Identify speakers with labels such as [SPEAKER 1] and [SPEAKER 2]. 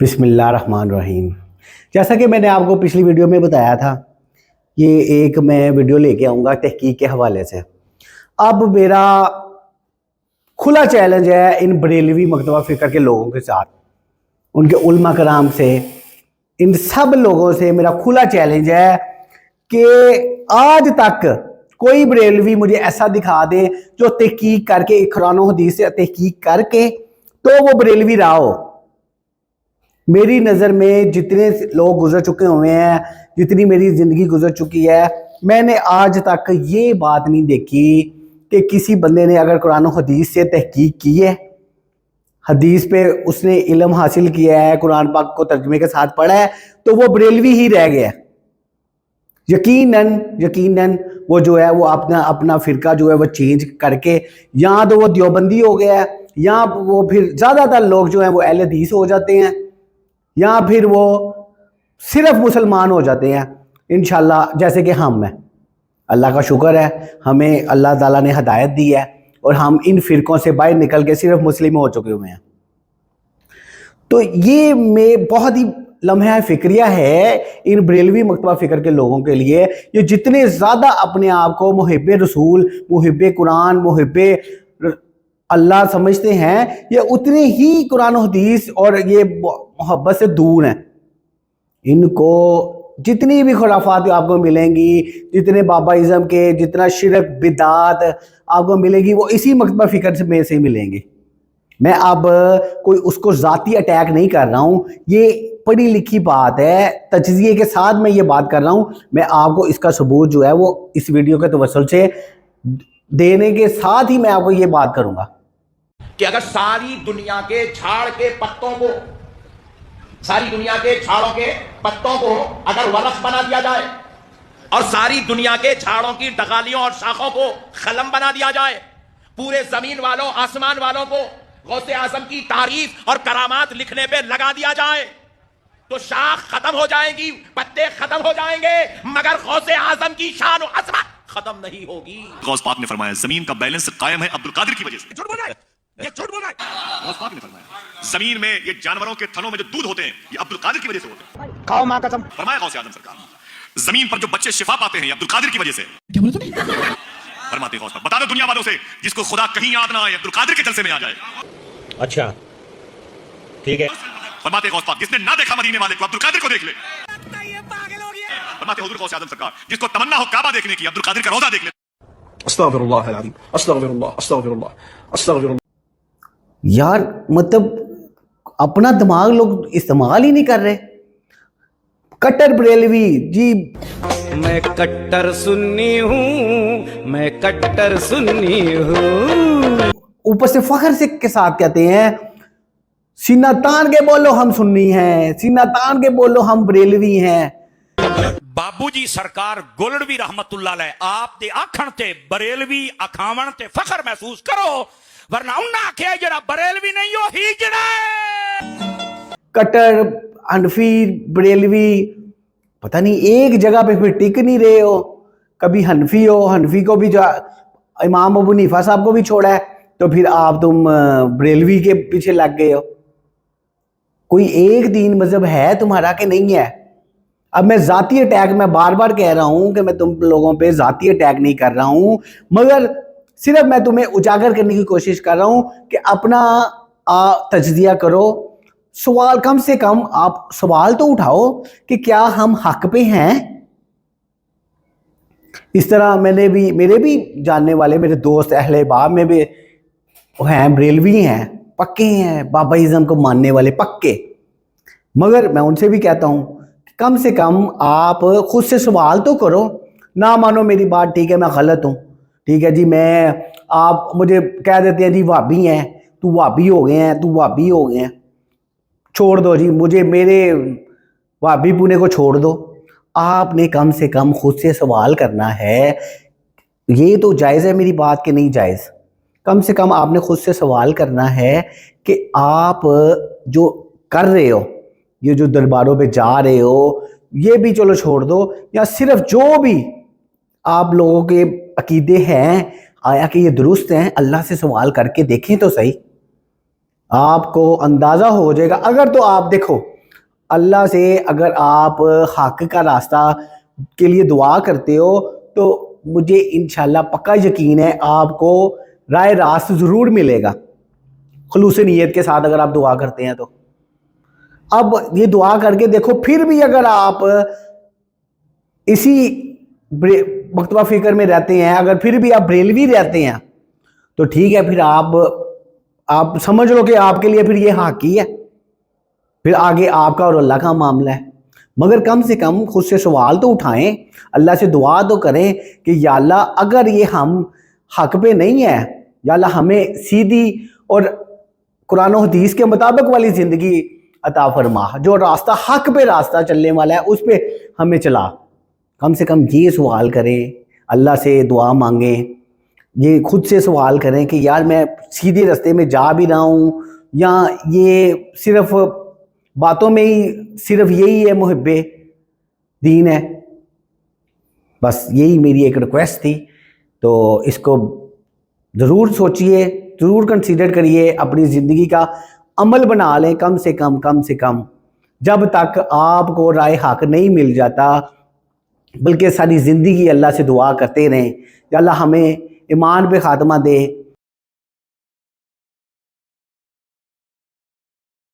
[SPEAKER 1] बिस्मिल्लाहिर्रहमानिर्रहीम। जैसा कि मैंने आपको पिछली वीडियो में बताया था, ये एक मैं वीडियो लेके आऊँगा तहकीक के हवाले से। अब मेरा खुला चैलेंज है इन बरेलवी मकतबा फ़िक्र के लोगों के साथ, उनके उलमा कराम से, इन सब लोगों से मेरा खुला चैलेंज है कि आज तक कोई बरेलवी मुझे ऐसा दिखा दे जो तहकीक करके, कुरान और हदीस से तहकीक करके तो वो बरेलवी रहा हो। मेरी नज़र में जितने लोग गुजर चुके हुए हैं, जितनी मेरी ज़िंदगी गुजर चुकी है, मैंने आज तक ये बात नहीं देखी कि किसी बंदे ने अगर कुरान और हदीस से तहकीक की है, हदीस पे उसने इल्म हासिल किया है, कुरान पाक को तर्जुमे के साथ पढ़ा है, तो वो बरेलवी ही रह गया। यकीनन वो जो है वो अपना फ़िरका जो है वो चेंज करके या तो वो देवबंदी हो गया है, या वो फिर ज़्यादातर लोग जो हैं वो अहले हदीस हो जाते हैं, या फिर वो सिर्फ मुसलमान हो जाते हैं इंशाल्लाह, जैसे कि हम हैं। अल्लाह का शुक्र है, हमें अल्लाह ताला ने हदायत दी है और हम इन फ़िरकों से बाहर निकल के सिर्फ मुस्लिम हो चुके हुए हैं। तो ये में बहुत ही लम्हा फ़िक्रिया है इन बरेलवी मकतबा फ़िक्र के लोगों के लिए। ये जितने ज़्यादा अपने आप को मुहिब्बे रसूल, मुहिब्बे कुरान, मुहिब्बे अल्लाह समझते हैं, ये उतने ही कुरान हदीस और ये मोहब्बत से दूर हैं। इनको जितनी भी खुराफात आपको मिलेंगी, जितने बाबाइज़म के, जितना शिरक बिदात आपको मिलेगी, वो इसी मकतबा फ़िक्र में से मिलेंगी। मैं अब कोई उसको ज़ाती अटैक नहीं कर रहा हूँ, ये पढ़ी लिखी बात है, तजज़िये के साथ मैं ये बात कर रहा हूँ। मैं आपको इसका सबूत जो है वो इस वीडियो के तवस्सुल से देने के साथ ही मैं आपको ये बात करूँगा
[SPEAKER 2] कि अगर सारी दुनिया के झाड़ के पत्तों को, सारी दुनिया के झाड़ों के पत्तों को अगर वरक़ बना दिया जाए और सारी दुनिया के झाड़ों की डगालियों और शाखों को कलम बना दिया जाए, पूरे जमीन वालों आसमान वालों को गौसे आजम की तारीफ और करामात लिखने पे लगा दिया जाए, तो शाख खत्म हो जाएगी, पत्ते खत्म हो जाएंगे, मगर गौसे आजम की शान और अज़मत खत्म नहीं होगी।
[SPEAKER 3] गौस पाक ने फरमाया जमीन का बैलेंस कायम है अब्दुल कादिर की वजह से।
[SPEAKER 2] झूठ बोल रहा है, ये झूठ बोल रहा है।
[SPEAKER 3] गौस पाक ने फरमाया जमीन में ये जानवरों के थनों में जो दूध होते हैं ये अब्दुल कादिर की वजह से होते हैं।
[SPEAKER 2] खाओ मां कसम।
[SPEAKER 3] फरमाया गौसे आजम सरकार, जमीन पर जो बच्चे शिफा पाते हैं ये अब्दुल कादिर की वजह से।
[SPEAKER 2] क्या बोला तूने?
[SPEAKER 3] फरमाते गौस पाक, बता दो दुनिया वालों से जिसको खुदा कहीं याद ना आए अब्दुल कादिर के जलसे में आ जाए।
[SPEAKER 4] अच्छा ठीक है।
[SPEAKER 3] फरमाते गौस पाक, जिसने ना देखा मदीने वाले को अब्दुल कादिर को देख ले। फरमाते हुजूर गौसे आजम सरकार, जिसको तमन्ना हो काबा देखने की अब्दुल कादिर का रोजा देख ले।
[SPEAKER 5] अस्तगफिरुल्लाह अल-अज़ीम, अस्तगफिरुल्लाह, अस्तगफिरुल्लाह, अस्तगफिरुल्लाह।
[SPEAKER 1] यार, मतलब अपना दिमाग लोग इस्तेमाल ही नहीं कर रहे। कट्टर बरेलवी जी,
[SPEAKER 6] मैं कट्टर सुन्नी हूँ, मैं कट्टर सुन्नी हूँ।
[SPEAKER 1] ऊपर से फख्र से के साथ कहते हैं सीना तान के बोलो हम सुन्नी हैं, सीना तान के बोलो हम बरेलवी हैं।
[SPEAKER 7] बाबूजी सरकार गोलड़वी रहमतुल्लाह अलैह आप दे आखण ते बरेलवी अखावण ते फखर महसूस करो, वरना उन्ना आखे जरा बरेलवी नहीं हो हीजड़ा।
[SPEAKER 1] कट्टर हनफी बरेलवी पता नहीं एक जगह पे फिर टिक नहीं रहे हो। कभी हनफी हो, हनफी को भी जो इमाम अबू हनीफा साहब को भी छोड़ा है, तो फिर आप तुम बरेलवी के पीछे लग गए हो। कोई एक दीन मजहब है तुम्हारा कि नहीं है? अब मैं ज़ाती अटैक, मैं बार बार कह रहा हूँ कि मैं तुम लोगों पे ज़ाती अटैक नहीं कर रहा हूँ, मगर सिर्फ मैं तुम्हें उजागर करने की कोशिश कर रहा हूँ कि अपना तजज़िया करो। सवाल, कम से कम आप सवाल तो उठाओ कि क्या हम हक पे हैं। इस तरह मेरे भी जानने वाले, मेरे दोस्त अहले बाब में भी हैं, बरेलवी हैं, पक्के हैं, बाबाइज़म को मानने वाले पक्के। मगर मैं उनसे भी कहता हूँ कम से कम आप खुद से सवाल तो करो। ना मानो मेरी बात, ठीक है मैं गलत हूँ, ठीक है जी, आप मुझे कह देते हैं जी वाबी हैं, तू वाबी हो गए हैं, तू वाबी हो गए हैं, छोड़ दो जी, मुझे मेरे वाबी पुणे को छोड़ दो। आपने कम से कम खुद से सवाल करना है। ये तो जायज़ है मेरी बात कि नहीं जायज़? कम से कम आपने खुद से सवाल करना है कि आप जो कर रहे हो, ये जो दरबारों पे जा रहे हो, ये भी चलो छोड़ दो, या सिर्फ जो भी आप लोगों के अकीदे हैं, आया कि ये दुरुस्त हैं, अल्लाह से सवाल करके देखें तो सही। آپ کو اندازہ ہو جائے گا. اگر تو آپ دیکھو اللہ سے اگر آپ حق کا راستہ کے لیے دعا کرتے ہو تو مجھے انشاءاللہ پکا یقین ہے آپ کو راہ راست ضرور ملے گا، خلوص نیت کے ساتھ اگر آپ دعا کرتے ہیں تو. اب یہ دعا کر کے دیکھو، پھر بھی اگر آپ اسی مکتبہ فکر میں رہتے ہیں، اگر پھر بھی آپ بریلوی رہتے ہیں تو ٹھیک ہے، پھر آپ سمجھ لو کہ آپ کے لیے پھر یہ حق ہی ہے، پھر آگے آپ کا اور اللہ کا معاملہ ہے. مگر کم سے کم خود سے سوال تو اٹھائیں، اللہ سے دعا تو کریں کہ یا اللہ اگر یہ ہم حق پہ نہیں ہے، یا اللہ ہمیں سیدھی اور قرآن و حدیث کے مطابق والی زندگی عطا فرما، جو راستہ حق پہ راستہ چلنے والا ہے اس پہ ہمیں چلا. کم سے کم یہ سوال کریں، اللہ سے دعا مانگیں، یہ خود سے سوال کریں کہ یار میں سیدھے راستے میں جا بھی رہا ہوں یا یہ صرف باتوں میں ہی صرف یہی ہے محب دین ہے. بس یہی میری ایک ریکویسٹ تھی، تو اس کو ضرور سوچئے، ضرور کنسیڈر کریے، اپنی زندگی کا عمل بنا لیں. کم سے کم جب تک آپ کو رائے حق نہیں مل جاتا، بلکہ ساری زندگی اللہ سے دعا کرتے رہیں یا اللہ ہمیں ایمان پہ خاتمہ دے،